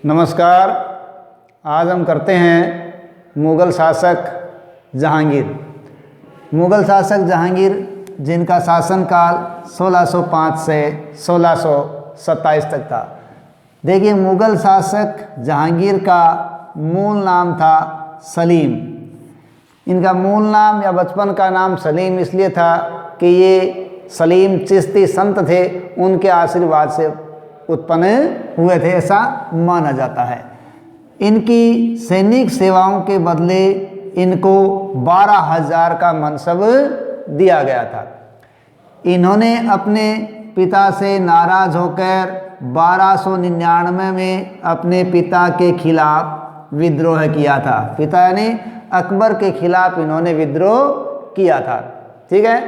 नमस्कार। आज हम करते हैं मुग़ल शासक जहांगीर। मुग़ल शासक जहांगीर जिनका शासनकाल 1605 से 1627 तक था। देखिए, मुग़ल शासक जहांगीर का मूल नाम था सलीम। इनका मूल नाम या बचपन का नाम सलीम इसलिए था कि ये सलीम चिश्ती संत थे, उनके आशीर्वाद से उत्पन्न हुए थे, ऐसा माना जाता है। इनकी सैनिक सेवाओं के बदले इनको 12,000 का मनसब दिया गया था। इन्होंने अपने पिता से नाराज़ होकर 1299 में अपने पिता के खिलाफ विद्रोह किया था। पिता यानी अकबर के खिलाफ इन्होंने विद्रोह किया था, ठीक है।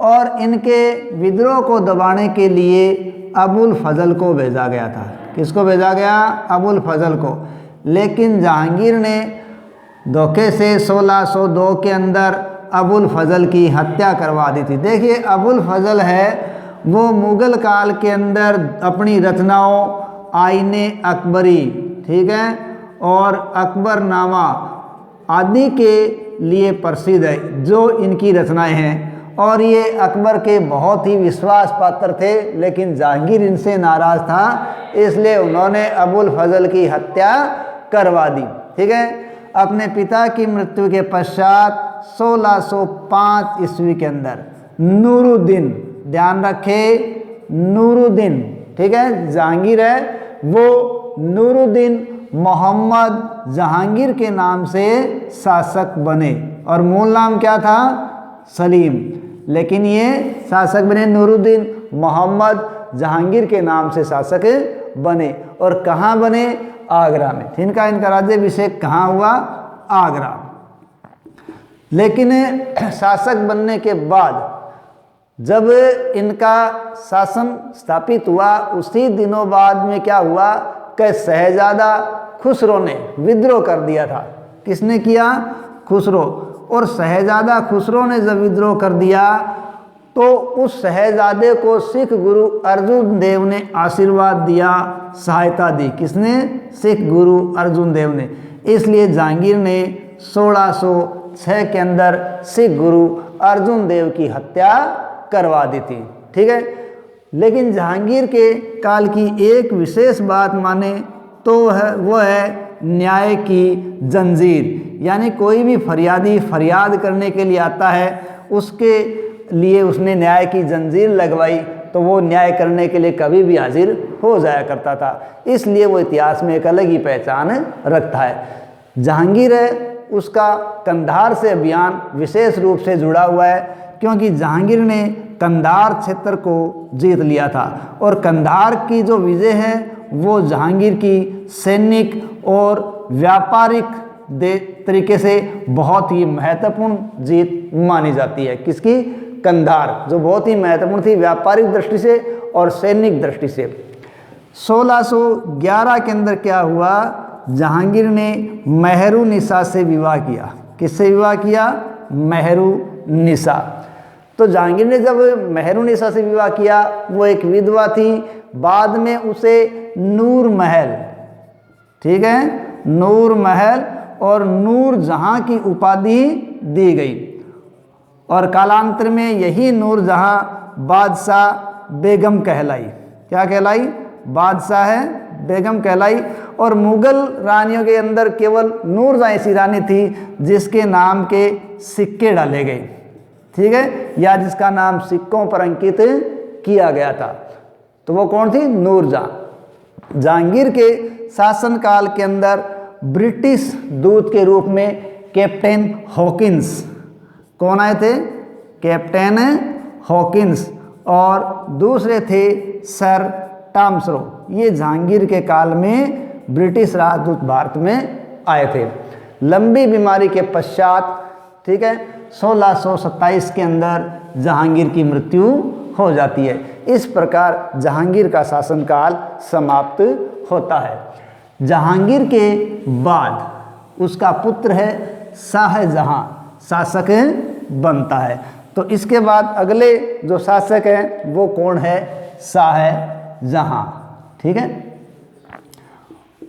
और इनके विद्रोह को दबाने के लिए अबुल फजल को भेजा गया था। किसको भेजा गया? अबुल फजल को। लेकिन जहांगीर ने धोखे से 1602 के अंदर अबुल फजल की हत्या करवा दी थी। देखिए, अबुल फजल है वो मुग़ल काल के अंदर अपनी रचनाओं आईने अकबरी, ठीक है, और अकबरनामा आदि के लिए प्रसिद्ध है, जो इनकी रचनाएं हैं। और ये अकबर के बहुत ही विश्वास पात्र थे, लेकिन जहांगीर इनसे नाराज़ था, इसलिए उन्होंने अबुल फजल की हत्या करवा दी, ठीक है। अपने पिता की मृत्यु के पश्चात 1605 ईस्वी के अंदर नूरुद्दीन, ध्यान रखे, नूरुद्दीन, ठीक है, जहांगीर है वो नूरुद्दीन मोहम्मद जहांगीर के नाम से शासक बने। और मूल नाम क्या था? सलीम। लेकिन ये शासक बने नूरुद्दीन मोहम्मद जहांगीर के नाम से शासक बने। और कहाँ बने? आगरा में। इनका राज्याभिषेक कहाँ हुआ? आगरा। लेकिन शासक बनने के बाद जब इनका शासन स्थापित हुआ, उसी दिनों बाद में क्या हुआ कि शहजादा खुसरो ने विद्रोह कर दिया था। किसने किया? खुसरो। और शहजादा खुसरो ने जब विद्रोह कर दिया तो उस शहजादे को सिख गुरु अर्जुन देव ने आशीर्वाद दिया, सहायता दी। किसने? सिख गुरु अर्जुन देव ने। इसलिए जहांगीर ने 1606 के अंदर सिख गुरु अर्जुन देव की हत्या करवा दी थी, ठीक है। लेकिन जहांगीर के काल की एक विशेष बात माने तो वो है न्याय की जंजीर। यानी कोई भी फरियादी फरियाद करने के लिए आता है, उसके लिए उसने न्याय की जंजीर लगवाई, तो वो न्याय करने के लिए कभी भी हाजिर हो जाया करता था। इसलिए वो इतिहास में एक अलग ही पहचान रखता है। जहांगीर है उसका कंधार से अभियान विशेष रूप से जुड़ा हुआ है, क्योंकि जहांगीर ने कंधार क्षेत्र को जीत लिया था। और कंधार की जो विजय है वो जहांगीर की सैनिक और व्यापारिक तरीके से बहुत ही महत्वपूर्ण जीत मानी जाती है। किसकी? कंधार, जो बहुत ही महत्वपूर्ण थी व्यापारिक दृष्टि से और सैनिक दृष्टि से। 1611 के अंदर क्या हुआ? जहांगीर ने मेहरुनिसा से विवाह किया। किससे विवाह किया? मेहरुनिसा। तो जहांगीर ने जब मेहरुनिसा से विवाह किया, वो एक विधवा थी। बाद में उसे नूर महल, ठीक है, नूर महल और नूर जहां की उपाधि दी गई। और कालांतर में यही नूर जहां बादशाह बेगम कहलाई। क्या कहलाई? बादशाह है बेगम कहलाई। और मुग़ल रानियों के अंदर केवल नूर जहां ऐसी रानी थी जिसके नाम के सिक्के डाले गए, ठीक है, या जिसका नाम सिक्कों पर अंकित किया गया था। तो वो कौन थी? नूरजहां। जहांगीर के शासनकाल के अंदर ब्रिटिश दूत के रूप में कैप्टन हॉकिंस, कौन आए थे? Captain Hawkins. और दूसरे थे सर टॉमस्रो। ये जहांगीर के काल में ब्रिटिश राजदूत भारत में आए थे। लंबी बीमारी के पश्चात, ठीक है, 1627 के अंदर जहांगीर की मृत्यु हो जाती है। इस प्रकार जहांगीर का शासनकाल समाप्त होता है। जहांगीर के बाद उसका पुत्र है शाहजहां, शासक बनता है। तो इसके बाद अगले जो शासक हैं वो कौन है? शाहजहां, ठीक है।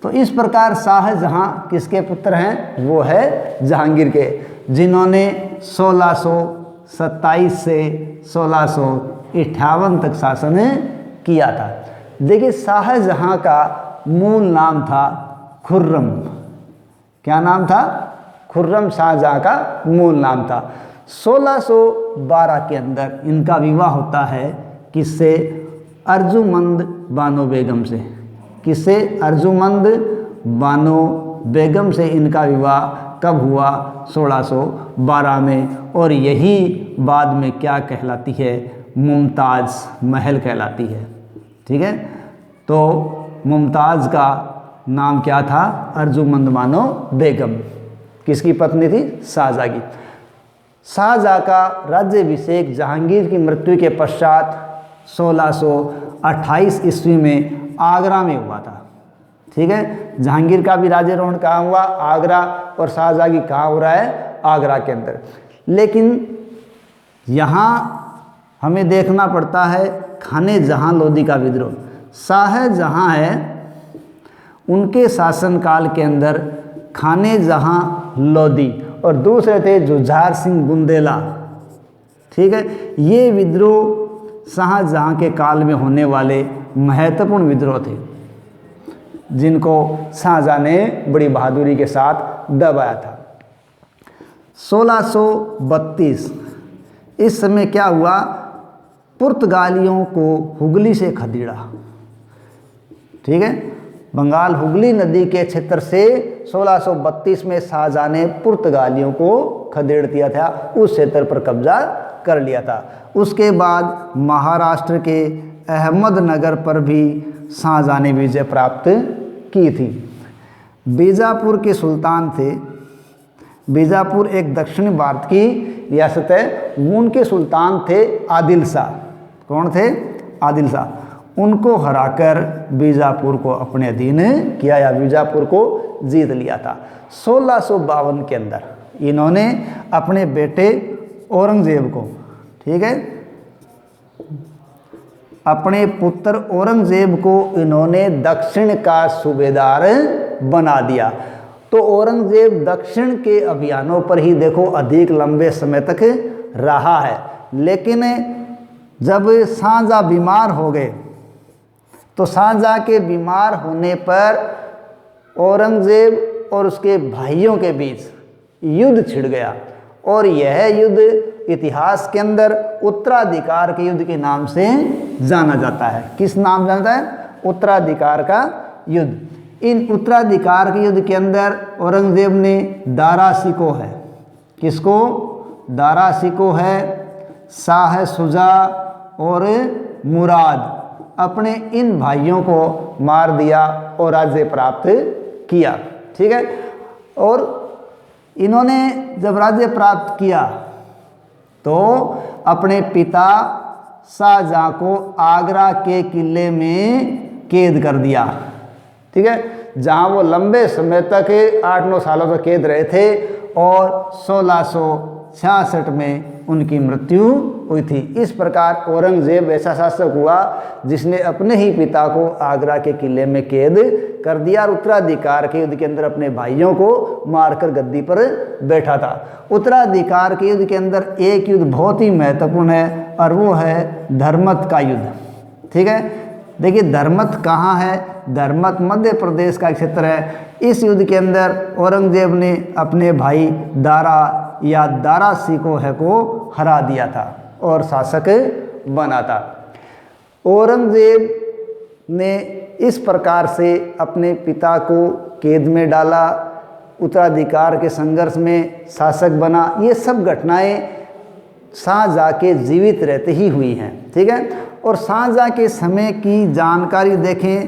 तो इस प्रकार शाहजहां किसके पुत्र हैं? वो है जहांगीर के, जिन्होंने 1627 से 1658 तक शासन किया था। देखिए, शाहजहां का मूल नाम था खुर्रम। क्या नाम था? खुर्रम शाहजहां का मूल नाम था। 1612 के अंदर इनका विवाह होता है किससे? अर्जुमंद बानो बेगम से। किससे? अर्जुमंद बानो बेगम से इनका विवाह कब हुआ? 1612 में। और यही बाद में क्या कहलाती है? मुमताज़ महल कहलाती है। ठीक है, तो मुमताज़ का नाम क्या था? अर्जुमंद बानो बेगम। किसकी पत्नी थी? शाहजहां की। शाहजहां का राज्याभिषेक जहांगीर की मृत्यु के पश्चात 1628 ईस्वी में आगरा में हुआ था। ठीक है, जहांगीर का भी राज्यारोहण कहाँ हुआ? आगरा। और शाहजहां की कहाँ हो रहा है? आगरा के अंदर। लेकिन यहाँ हमें देखना पड़ता है खाने जहां लोदी का विद्रोह। शाहजहां है, उनके शासनकाल के अंदर खाने जहां लोदी और दूसरे थे जुझार सिंह बुंदेला। ठीक है, ये विद्रोह शाहजहां के काल में होने वाले महत्वपूर्ण विद्रोह थे, जिनको शाहजहां ने बड़ी बहादुरी के साथ दबाया था। 1632 इस समय क्या हुआ? पुर्तगालियों को हुगली से खदेड़ा। ठीक है, बंगाल हुगली नदी के क्षेत्र से 1632 में शाहजहां ने पुर्तगालियों को खदेड़ दिया था, उस क्षेत्र पर कब्जा कर लिया था। उसके बाद महाराष्ट्र के अहमदनगर पर भी शाहजहां ने विजय प्राप्त की थी। बीजापुर के सुल्तान थे। बीजापुर एक दक्षिण भारत की रियासत है। उनके सुल्तान थे आदिल शाह। कौन थे? आदिल शाह। उनको हराकर बीजापुर को अपने अधीन किया या बीजापुर को जीत लिया था। 1652 के अंदर इन्होंने अपने बेटे औरंगजेब को, ठीक है, अपने पुत्र औरंगजेब को इन्होंने दक्षिण का सूबेदार बना दिया। तो औरंगजेब दक्षिण के अभियानों पर ही देखो अधिक लंबे समय तक रहा है। लेकिन जब शाहजहां बीमार हो गए तो शाहजहां के बीमार होने पर औरंगजेब और उसके भाइयों के बीच युद्ध छिड़ गया और यह युद्ध इतिहास के अंदर उत्तराधिकार के युद्ध के नाम से जाना जाता है। किस नाम जाना है? उत्तराधिकार का युद्ध। इन उत्तराधिकार के युद्ध के अंदर औरंगजेब ने दारा शिकोह है, किसको? दारा शिकोह है, शाह शुजा और मुराद, अपने इन भाइयों को मार दिया और राज्य प्राप्त किया। ठीक है, और इन्होंने जब राज्य प्राप्त किया तो अपने पिता शाहजहां को आगरा के किले में कैद कर दिया। ठीक है, जहां वो लंबे समय तक 8-9 सालों तक कैद रहे थे और 1666 में उनकी मृत्यु हुई थी। इस प्रकार औरंगजेब ऐसा शासक हुआ जिसने अपने ही पिता को आगरा के किले में कैद कर दिया और उत्तराधिकार के युद्ध के अंदर अपने भाइयों को मारकर गद्दी पर बैठा था। उत्तराधिकार के युद्ध के अंदर एक युद्ध बहुत ही महत्वपूर्ण है और वो है धर्मत का युद्ध। ठीक है, देखिए धर्मत कहाँ है? धर्मत मध्य प्रदेश का क्षेत्र है। इस युद्ध के अंदर औरंगजेब ने अपने भाई दारा या दारा शिकोह को हरा दिया था और शासक बना था। औरंगजेब ने इस प्रकार से अपने पिता को कैद में डाला, उत्तराधिकार के संघर्ष में शासक बना। ये सब घटनाएं शाहजहां के जीवित रहते ही हुई हैं। ठीक है, और शाहजहां के समय की जानकारी देखें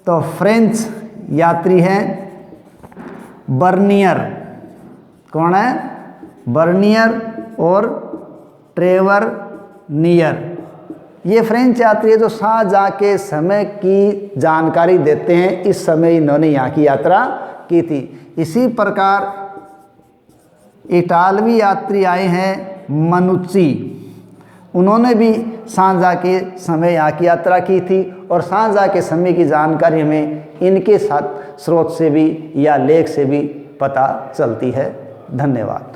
तो फ्रेंच यात्री हैं बर्नियर। कौन है? बर्नियर और ट्रेवर नियर। ये फ्रेंच यात्री है जो शाहजहां के समय की जानकारी देते हैं। इस समय इन्होंने यहाँ की यात्रा की थी। इसी प्रकार इटालवी यात्री आए हैं मनुच्ची। उन्होंने भी सांझा के समय यहाँ की यात्रा की थी और सांझा के समय की जानकारी हमें इनके साथ स्रोत से भी या लेख से भी पता चलती है। धन्यवाद।